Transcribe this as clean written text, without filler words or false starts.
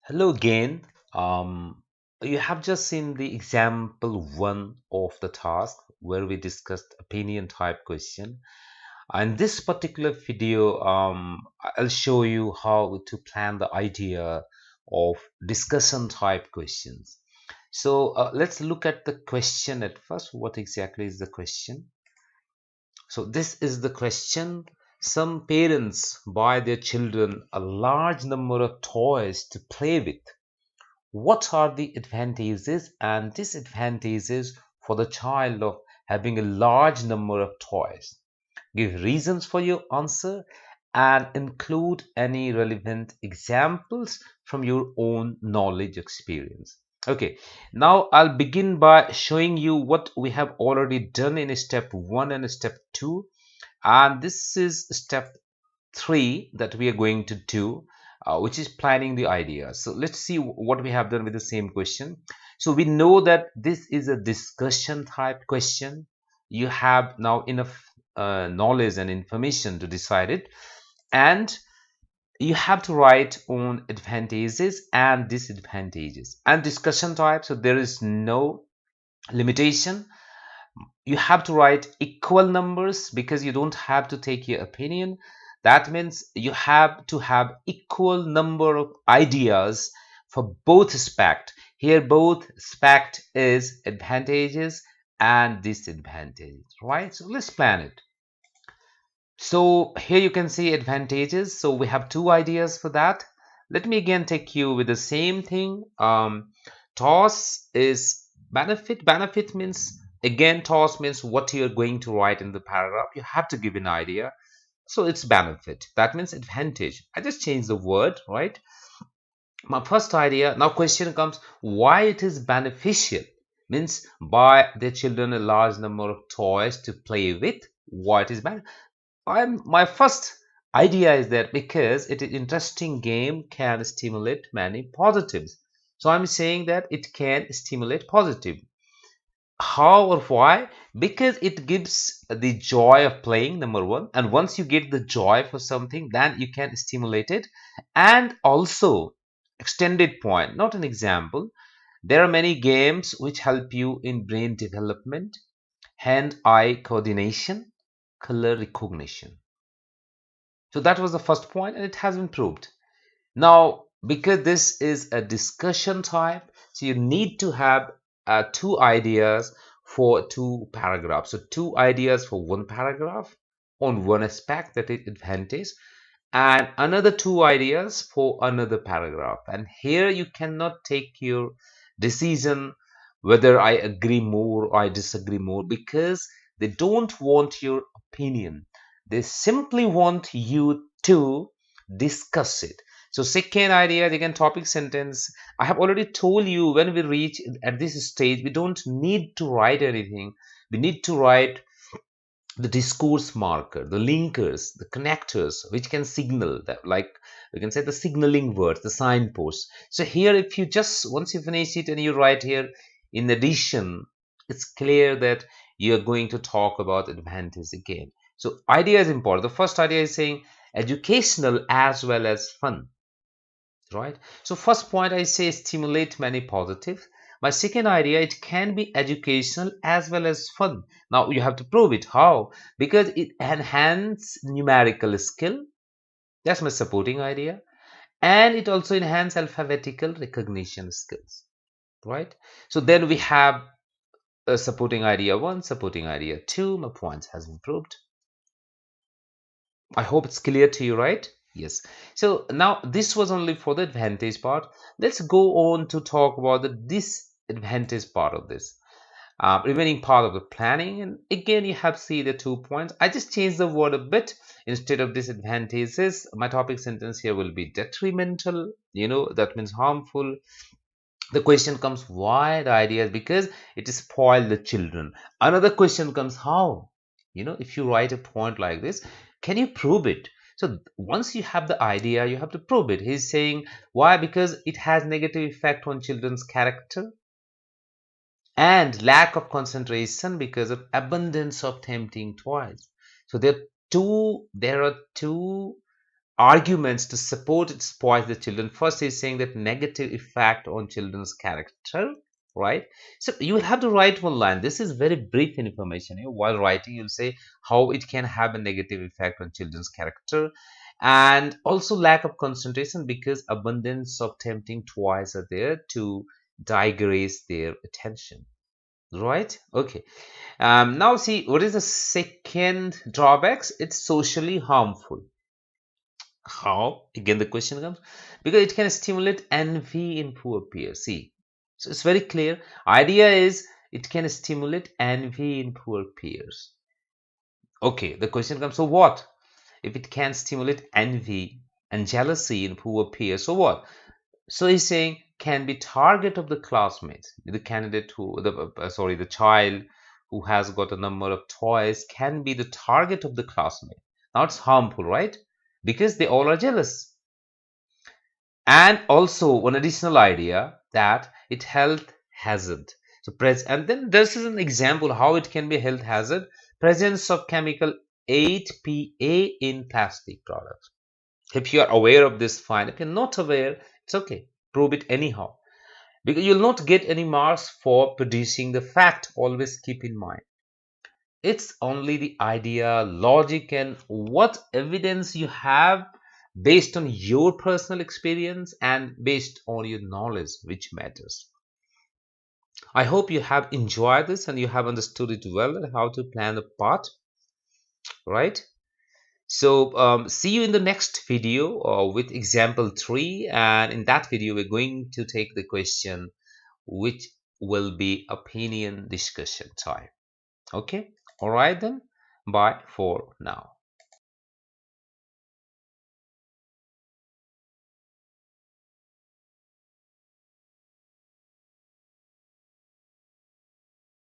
Hello again. You have just seen the example one of the task where we discussed opinion type question. In this particular video, I'll show you how to plan the idea of discussion type questions. So let's look at the question at first. What exactly is the question? So this is the question. Some parents buy their children a large number of toys to play with. What are the advantages and disadvantages for the child of having a large number of toys? Give reasons for your answer and include any relevant examples from your own knowledge experience. Okay, now I'll begin by showing you what we have already done in step 1 and step 2, and this is step 3 that we are going to do, which is planning the idea. So let's see what we have done with the same question. So we know that this is a discussion type question. You have now enough knowledge and information to decide it, and you have to write on advantages and disadvantages and discussion type. So there is no limitation. You have to write equal numbers because you don't have to take your opinion. That means you have to have equal number of ideas for both aspect. Here both aspect is advantages and disadvantages, right? So let's plan it. So here you can see advantages. So we have two ideas for that. Let me again take you with the same thing. Toss is benefit. Benefit means, again, toss means what you're going to write in the paragraph. You have to give an idea. So it's benefit. That means advantage. I just changed the word, right? My first idea. Now question comes, why it is beneficial? Means buy their children a large number of toys to play with. Why it is beneficial? My first idea is that because it is interesting game can stimulate many positives. So I'm saying that it can stimulate positive. How or why? Because it gives the joy of playing, number one. And once you get the joy for something, then you can stimulate it. And also, extended point, not an example. There are many games which help you in brain development, hand-eye coordination, color recognition. So that was the first point, and it has improved. Now, because this is a discussion type, so you need to have two ideas for two paragraphs. So two ideas for one paragraph on one aspect, that is advantage, and another two ideas for another paragraph. And here you cannot take your decision whether I agree more or I disagree more, because they don't want your opinion. They simply want you to discuss it. So second idea, again, topic sentence. I have already told you, when we reach at this stage, we don't need to write anything. We need to write the discourse marker, the linkers, the connectors, which can signal that, like we can say the signaling words, the signposts. So here, if you just, once you finish it and you write here, in addition, it's clear that you are going to talk about advantage again. So idea is important. The first idea is saying educational as well as fun, right? So first point, I say stimulate many positive. My second idea, it can be educational as well as fun. Now you have to prove it. How? Because it enhance numerical skill. That's my supporting idea. And it also enhance alphabetical recognition skills, right? So then we have a supporting idea 1, supporting idea 2. My points has improved. I hope it's clear to you, right? Yes. So now this was only for the advantage part. Let's go on to talk about the disadvantage part of this. Remaining part of the planning. And again, you have see the 2 points. I just changed the word a bit. Instead of disadvantages, my topic sentence here will be detrimental. That means harmful. The question comes, why the idea is because it spoil the children. Another question comes, how? If you write a point like this, can you prove it? So once you have the idea, you have to prove it. He's saying why? Because it has negative effect on children's character and lack of concentration because of abundance of tempting toys. So there are two arguments to support its poise the children. First, he's saying that negative effect on children's character, right? So you will have to write one line. This is very brief information. While writing, you'll say how it can have a negative effect on children's character, and also lack of concentration because abundance of tempting toys are there to digress their attention, right? Okay. Now see, what is the second drawbacks? It's socially harmful. How? Again, the question comes because it can stimulate envy in poor peers. See, so it's very clear. Idea is it can stimulate envy in poor peers. Okay, the question comes. So what? If it can stimulate envy and jealousy in poor peers, so what? So he's saying can be target of the classmates. The candidate who the child who has got a number of toys can be the target of the classmate. Now it's harmful, right? Because they all are jealous. And also one additional idea that it health hazard. So and then this is an example how it can be health hazard. Presence of chemical 8PA in plastic products. If you are aware of this, fine. If you're not aware, it's okay. Prove it anyhow. Because you'll not get any marks for producing the fact. Always keep in mind. It's only the idea, logic, and what evidence you have based on your personal experience and based on your knowledge which matters. I hope you have enjoyed this and you have understood it well and how to plan the part, right? So see you in the next video with example 3, and in that video we're going to take the question which will be opinion discussion time. Okay, all right then, bye for now.